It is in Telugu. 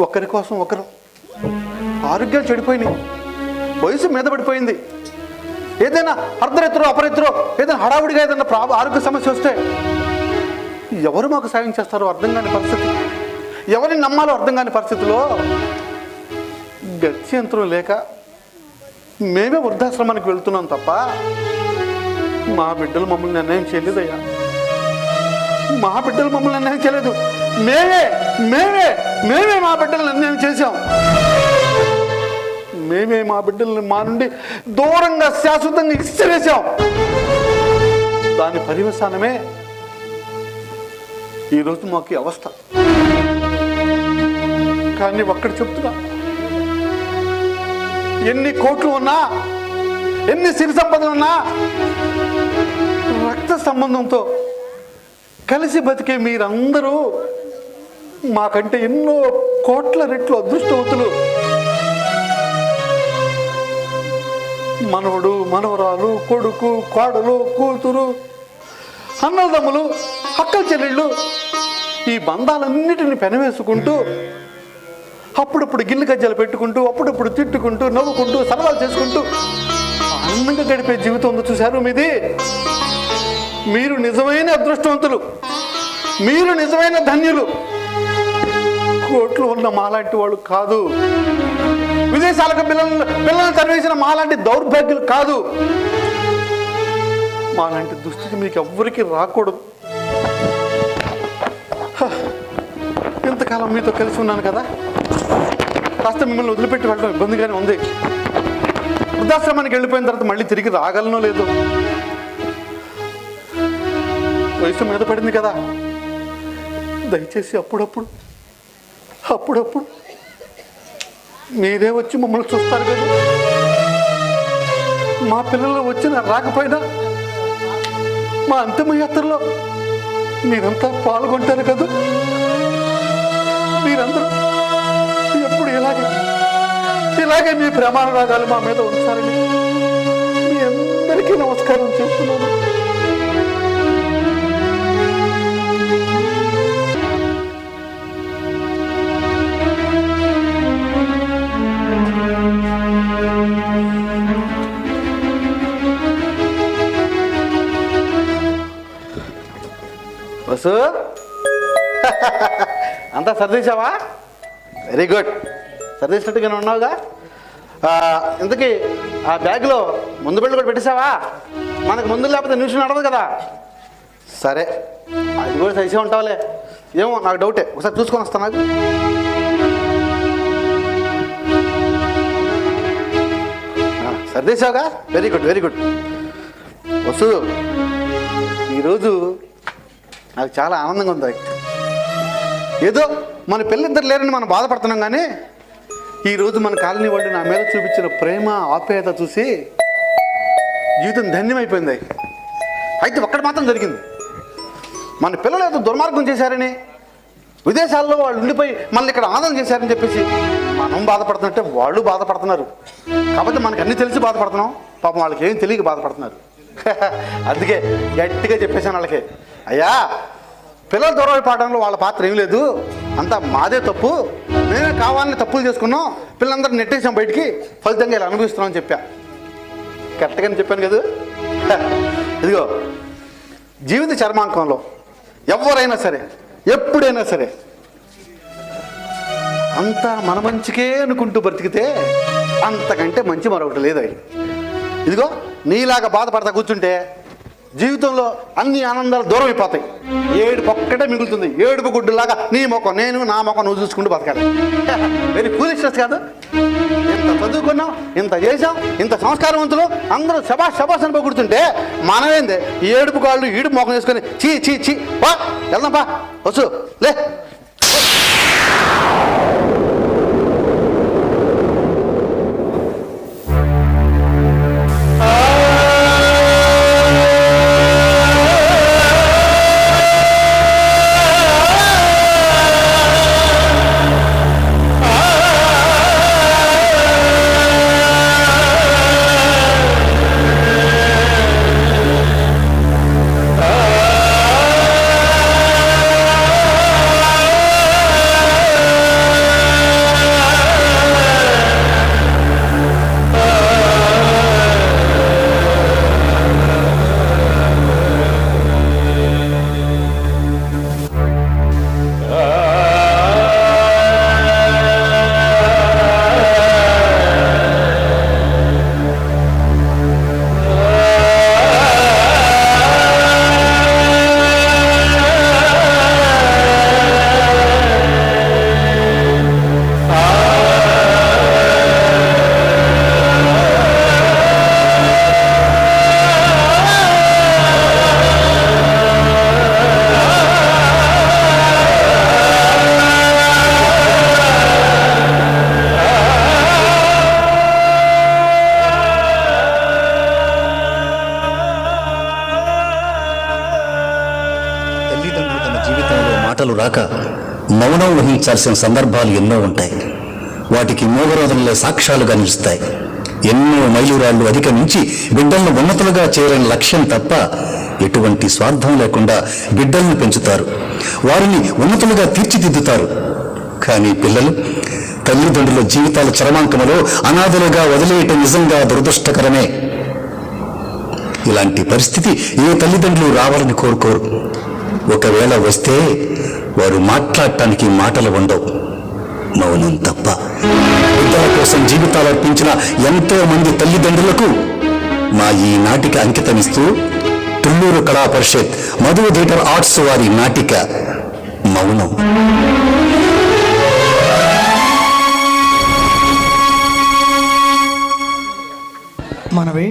ఒకరి కోసం ఒకరు. ఆరోగ్యాలు చెడిపోయినాయి, వయసు మీద పడిపోయింది. ఏదైనా అర్ధరిత్రో అపరిత్రో ఏదైనా హడావుడిగా ఏదైనా ఆరోగ్య సమస్య వస్తే ఎవరు మాకు సాయం చేస్తారో అర్థం కాని పరిస్థితి, ఎవరిని నమ్మాలో అర్థం కాని పరిస్థితిలో గత్యంతరం లేక మేమే వృద్ధాశ్రమానికి వెళ్తున్నాం తప్ప మా బిడ్డలు మమ్మల్ని నిర్ణయం చేయలేదయ్యా. మా బిడ్డలు మమ్మల్ని నిర్ణయం చేయలేదు. మేమే మేమే మేమే మా బిడ్డలు నిర్ణయం చేశాం. మేమే మా బిడ్డల్ని మా నుండి దూరంగా శాశ్వతంగా ఇచ్చివేశాం. దాని పర్యవసానమే ఈరోజు మాకు అవస్థ. కానీ ఒక్కటి చెప్తున్నా, ఎన్ని కోట్లు ఉన్నా, ఎన్ని సిరి సంపదలు ఉన్నా, రక్త సంబంధంతో కలిసి బతికే మీరందరూ మాకంటే ఎన్నో కోట్ల రెట్లు అదృష్టవంతులు. మనవడు, మనవరాలు, కొడుకు, కోడలు, కూతురు, అన్నదమ్ములు, అక్కల చెల్లెళ్ళు, ఈ బంధాలన్నిటిని పెనవేసుకుంటూ అప్పుడప్పుడు గిల్లు గజ్జలు పెట్టుకుంటూ అప్పుడప్పుడు తిట్టుకుంటూ నవ్వుకుంటూ సరదాలు చేసుకుంటూ ఆనందంగా గడిపే జీవితం ఉంది చూశారు మీది. మీరు నిజమైన అదృష్టవంతులు, మీరు నిజమైన ధన్యులు. కోట్లు ఉన్న మాలాంటి వాళ్ళు కాదు, విదేశాలకు పిల్లలను చదివేసిన మాలాంటి దౌర్భాగ్యులు కాదు. మాలాంటి దుస్థితి మీకు ఎవ్వరికీ రాకూడదు. ఇంతకాలం మీతో కలిసి ఉన్నాను కదా, కాస్త మిమ్మల్ని వదిలిపెట్టి వెళ్ళడం ఇబ్బందిగానే ఉంది. వృద్ధాశ్రమానికి వెళ్ళిపోయిన తర్వాత మళ్ళీ తిరిగి రాగలనో లేదు. వయసు మీద పడింది కదా, దయచేసి అప్పుడప్పుడు మీరే వచ్చి మమ్మల్ని చూస్తారు కదా. మా పిల్లలు వచ్చినా రాకపోయినా మా అంతిమయాత్రలో మీరంతా పాల్గొంటారు కదా. మీరందరూ ఎప్పుడు ఇలాగే మీ ప్రమాణరాగాలు మా మీద ఉంచారని మీ అందరికీ నమస్కారం చెప్తున్నాను. వసు, అంతా సర్దేశావా? వెరీ గుడ్, సర్దేసినట్టుగానే ఉన్నావుగా. ఇంతకీ ఆ బ్యాగ్లో ముందు బిళ్ళ కూడా పెట్టేశావా? మనకు ముందు లేకపోతే నిమిషం నడవదు కదా. సరే, అది కూడా సరిసే ఉంటావులే. ఏమో నాకు డౌటే, ఒకసారి చూసుకొని వస్తాను. నాకు సర్దేశావుగా, very good very good. Vasu, ఈరోజు నాకు చాలా ఆనందంగా ఉంది. ఏదో మన పిల్లలిద్దరు లేరని మనం బాధపడుతున్నాం, కానీ ఈరోజు మన కాలనీ వాళ్ళు నా మీద చూపించిన ప్రేమ ఆప్యాయత చూసి జీవితం ధన్యమైపోయింది. అయితే ఒక్కటి మాత్రం జరిగింది, మన పిల్లలు ఏదో దుర్మార్గం చేశారని, విదేశాల్లో వాళ్ళు ఉండిపోయి మనల్ని ఇక్కడ ఆనందం చేశారని చెప్పేసి మనం బాధపడుతున్నట్టే వాళ్ళు బాధపడుతున్నారు. కాకపోతే మనకు అన్నీ తెలిసి బాధపడుతున్నాం, పాపం వాళ్ళకి ఏం తెలియక బాధపడుతున్నారు. అందుకే గట్టిగా చెప్పేశాను వాళ్ళకి, అయ్యా పిల్లలు దూరం అయిపోవడంలో వాళ్ళ పాత్ర ఏం లేదు, అంతా మాదే తప్పు, మేమే కావాలని తప్పులు చేసుకున్నాం, పిల్లలందరూ నెట్టేసాం బయటికి, ఫలితంగా ఇలా అనుభవిస్తున్నామని చెప్పా. కరెక్ట్గానే చెప్పాను కదా. ఇదిగో, జీవిత చర్మాంకంలో ఎవరైనా సరే ఎప్పుడైనా సరే అంతా మన మంచికే అనుకుంటూ బ్రతికితే అంతకంటే మంచి మరొకటి లేదు. ఇదిగో, నీలాగా బాధపడతా కూర్చుంటే జీవితంలో అన్ని ఆనందాలు దూరం అయిపోతాయి, ఏడుపు ఒక్కటే మిగులుతుంది. ఏడుపు గుడ్డులాగా నీ ముఖం నేను, నా ముఖం నువ్వు చూసుకుంటూ బతకాలి. వెరీ ఫూలిష్నెస్ కాదు? ఇంత చదువుకున్నాం, ఇంత చేసాం, ఇంత సంస్కారవంతులు అందరూ శబాష్ అని కూర్చుంటే మనమేంది ఏడుపు కాళ్ళు ఈడుపు ముఖం చేసుకొని చీ చీ చీ బా వెళ్దాం బా వచ్చు లే. మాటలు రాక మౌనం వహించాల్సిన సందర్భాలు ఎన్నో ఉంటాయి. వాటికి మోగరోధంలో సాక్ష్యాలుగా నిలుస్తాయి. ఎన్నో మైలురాళ్లు అధిగమించి బిడ్డలను ఉన్నతులుగా చేరని లక్ష్యం తప్ప ఎటువంటి స్వార్థం లేకుండా బిడ్డలను పెంచుతారు, వారిని ఉన్నతులుగా తీర్చిదిద్దుతారు. కానీ పిల్లలు తల్లిదండ్రుల జీవితాల చరమాంకములో అనాథలుగా వదిలేయటం నిజంగా దురదృష్టకరమే. ఇలాంటి పరిస్థితి ఏ తల్లిదండ్రులు రావాలని కోరుకోరు. ఒకవేళ వస్తే వారు మాట్లాడటానికి మాటలు ఉండవు, మౌనం తప్ప. బిడ్డల కోసం జీవితాలు అర్పించిన ఎంతో మంది తల్లిదండ్రులకు మా ఈ నాటిక అంకితమిస్తూ తుళ్ళూరు కళా పరిషత్ మధు థియేటర్ ఆర్ట్స్ వారి నాటిక మౌనం. మనవి